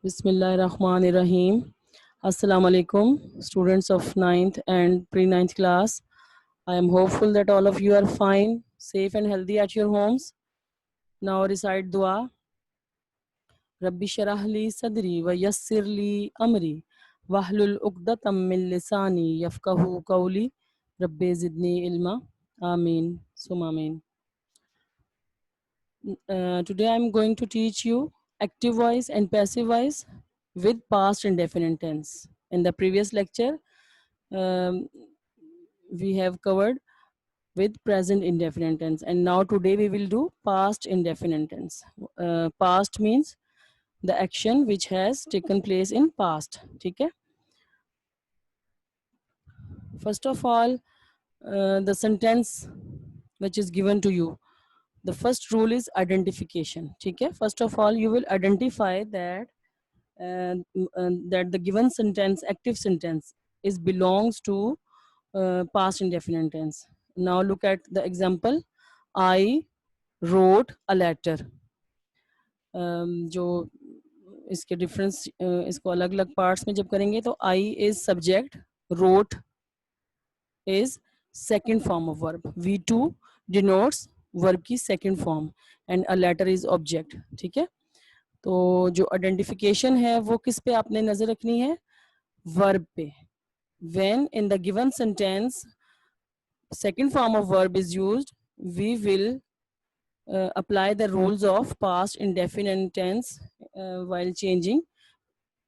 Bismillahirrahmanirrahim. Assalamu alaikum, students of 9th and pre-9th class. I am hopeful that all of you are fine, safe and healthy at your homes. Now recite dua. Rabbi sharah li sadri wa yassir li amri wahlul uqdatam min lisani yafqahu qawli Rabbi zidni ilma. Ameen. Summa ameen. Today I am going to teach you active voice and passive voice with past indefinite tense. In the previous lecture, um, we have covered with present indefinite tense, and now today we will do past indefinite tense. Past means the action which has taken place in past. Okay? First of all, the sentence which is given to you. The first rule is identification. Okay? First of all, you will identify that that the given sentence, active sentence, is belongs to past indefinite tense. Now look at the example. I wrote a letter. जो इसके difference इसको अलग अलग parts में जब करेंगे तो I is subject, wrote is second form of verb, V2 denotes verb की second form and a letter is object. ठीक है, तो जो आइडेंटिफिकेशन है वो किस पे आपने नजर रखनी है, verb पे. When in the given sentence second form of verb is used, we will apply the rules of past indefinite tense while changing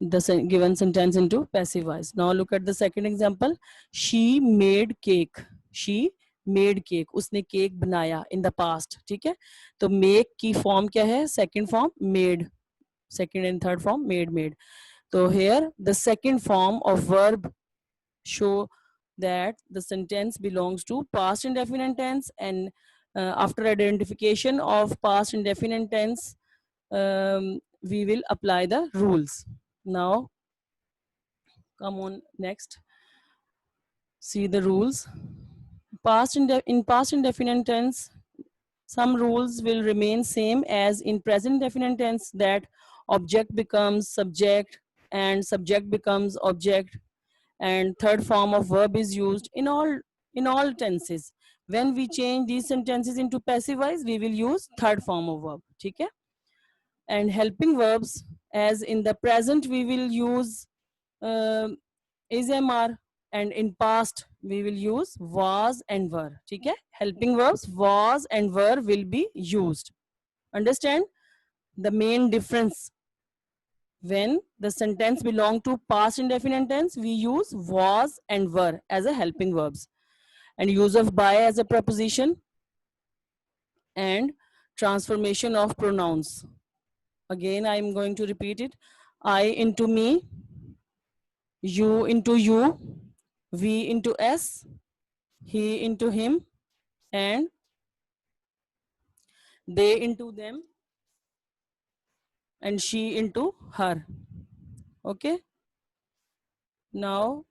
the given sentence into passive voice. Now look at the second example. She made cake. She made cake. उसने cake बनाया in the past. ठीक है, तो make की form क्या है, second form made. Second and third form made. So here the second form of verb show that the sentence belongs to past indefinite tense, and after identification of past indefinite tense, we will apply the rules. Now come on, next, see the rules. In past indefinite tense, some rules will remain same as in present indefinite tense, that object becomes subject and subject becomes object, and third form of verb is used in all tenses. When we change these sentences into passive voice, we will use third form of verb. Okay? And helping verbs, as in the present we will use is MR, and in past we will use was and were. Okay? Helping verbs was and were will be used. Understand the main difference? When the sentence belong to past indefinite tense, we use was and were as a helping verbs, and use of by as a preposition, and transformation of pronouns. Again, I am going to repeat it. I into me, you into you, we into S, he into him, and they into them, and she into her. Okay? Now,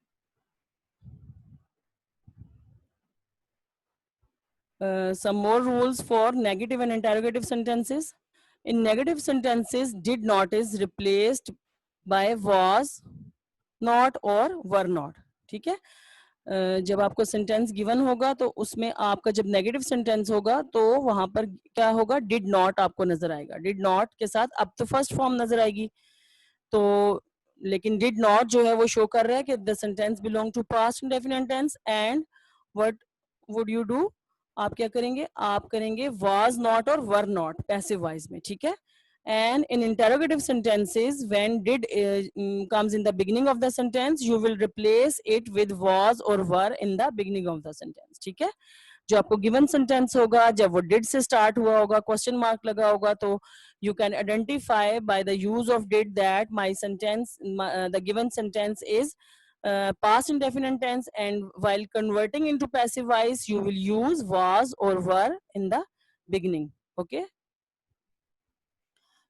some more rules for negative and interrogative sentences. In negative sentences, did not is replaced by was, not or were not. ठीक है, जब आपको sentence given होगा तो उसमें आपका जब negative sentence होगा तो वहां पर क्या होगा, डिड नॉट आपको नजर आएगा. डिड नॉट के साथ अब तो फर्स्ट फॉर्म नजर आएगी, तो लेकिन डिड नॉट जो है वो शो कर रहा है कि the sentence belong to past indefinite tense, and what would you do, आप क्या करेंगे, आप करेंगे was not और were not पैसिव वॉइस में. ठीक है, and in interrogative sentences, when did comes in the beginning of the sentence, you will replace it with was or were in the beginning of the sentence. ठीक है, जो आपको given sentence होगा जब वो डिड से स्टार्ट हुआ होगा, क्वेश्चन मार्क लगा होगा, तो you can identify by the use of did that my sentence, the given sentence is past indefinite tense, and while converting into passive voice you will use was or were in the beginning. Okay,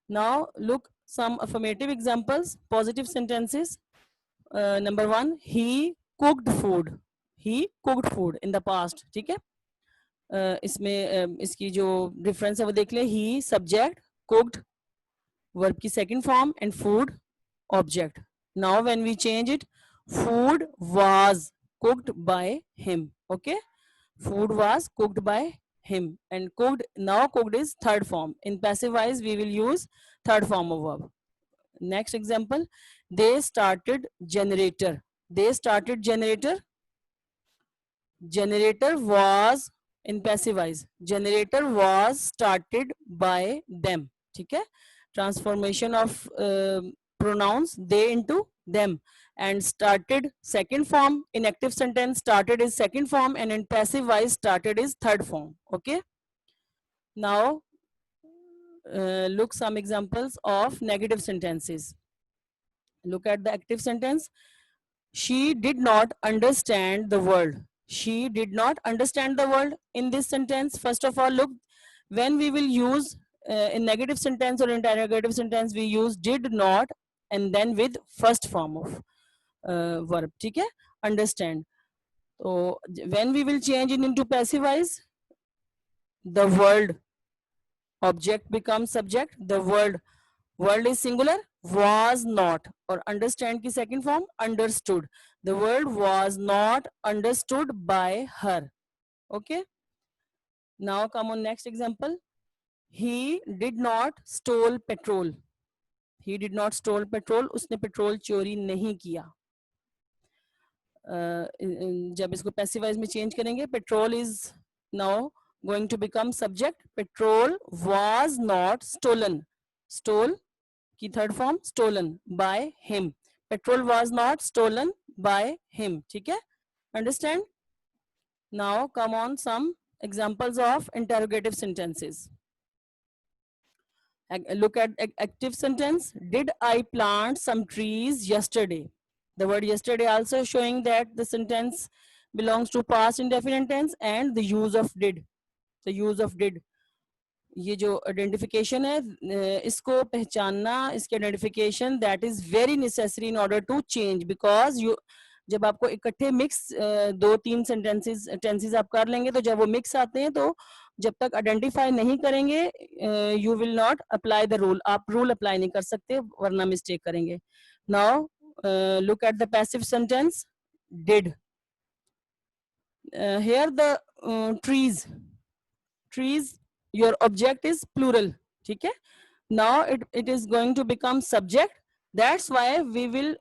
now look some affirmative examples, positive sentences. Number one, he cooked food. He cooked food in the past. ठीक है, इसमें इसकी जो difference है वो देख ले. ही subject, cooked verb की second form, and food object. Now when we change it, food was cooked by him. Okay, food was cooked by him, and cooked, now cooked is third form. In passive voice we will use third form of verb. Next example, they started generator. They started generator. Generator was, in passive voice, generator was started by them. ठीक है, transformation of pronouns they into them. And started second form. In active sentence started is second form, and in passive voice started is third form. Okay, now look some examples of negative sentences. Look at the active sentence. She did not understand the world. She did not understand the world. In this sentence, first of all, look, when we will use in negative sentence or interrogative sentence, we use did not and then with first form of verb. ठीक है, understand. So when we will change it into passive voice, the world object becomes subject. The world is singular. Was not, or understand की second form understood. The word was not understood by her. Okay, now come on next example. He did not stole petrol. He did not stole petrol. उसने petrol चोरी नहीं किया. जब इसको passive voice में change करेंगे, petrol is now going to become subject. Petrol was not stolen. Stole की third form stolen by him. Petrol was not stolen by him. ठीक है, understand? Now come on some examples of interrogative sentences. Look at active sentence. Did I plant some trees yesterday? The word yesterday also showing that the sentence belongs to past indefinite tense, and the use of did. The use of did. ये जो identification है, इसको पहचानना, इसके identification that is very necessary in order to change, because you जब आपको इकट्ठे mix दो तीन टेंसेस आप कर लेंगे, तो जब वो मिक्स आते हैं तो जब तक आइडेंटिफाई नहीं करेंगे you will not apply the rule. आप रूल अप्लाई नहीं कर सकते वरना मिस्टेक करेंगे. Now look at the passive sentence did. Here the trees, your object is plural. ठीक है, now it is going to become subject. That's why we will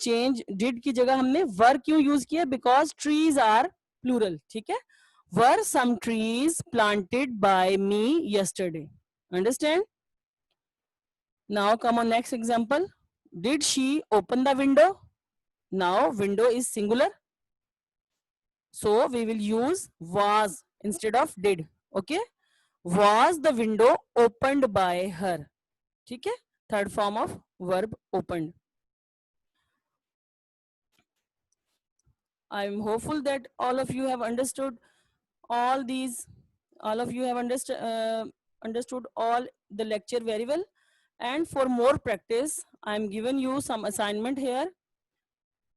change did की जगह हमने were क्यों use किया, because trees are plural. ठीक है, were some trees planted by me yesterday. Understand? Now come on next example. Did she open the window? Now window is singular, so we will use was instead of did. Okay, was the window opened by her? ठीक है, third form of verb opened. I'm hopeful that all of you have understood all these. All of you have understood all the lecture very well. And for more practice, I'm giving you some assignment here.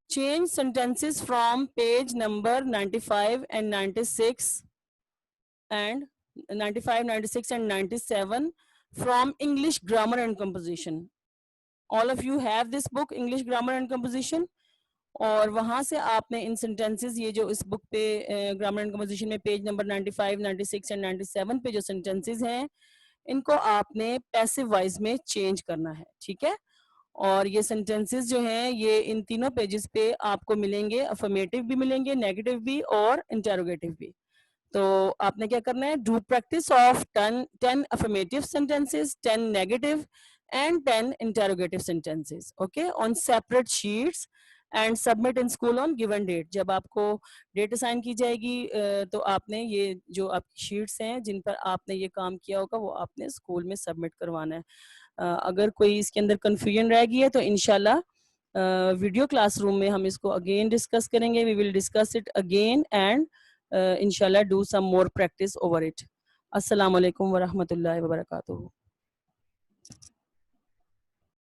Change sentences from page number 95 and 96 and 95, 96 and 97 from English Grammar and Composition. All of you have this book, English Grammar and Composition. और वहाँ से आपने इन sentences, ये जो इस book पे grammar and composition में page number 95, 96 and 97 पे जो सेंटेंसेस हैं, इनको आपने पैसिव वॉइस में चेंज करना है. ठीक है, और ये सेंटेंसेस जो हैं ये इन तीनों पेजेस पे आपको मिलेंगे. अफर्मेटिव भी मिलेंगे, नेगेटिव भी और इंटरोगेटिव भी. तो आपने क्या करना है, do practice of 10 affirmative sentences, 10 negative and 10 interrogative sentences. Okay, on separate sheets and submit in school on given date. जब आपको डेट असाइन की जाएगी तो आपने ये जो आपकी शीट्स हैं जिन पर आपने ये काम किया होगा वो आपने स्कूल में सबमिट करवाना है. अगर कोई इसके अंदर कंफ्यूजन रह गई है तो इंशाल्लाह वीडियो क्लासरूम में हम इसको अगेन डिस्कस करेंगे. We will discuss it again and इंशाल्लाह do some more practice over it. अस्सलाम वालेकुम व रहमतुल्लाहि व बरकातुहू.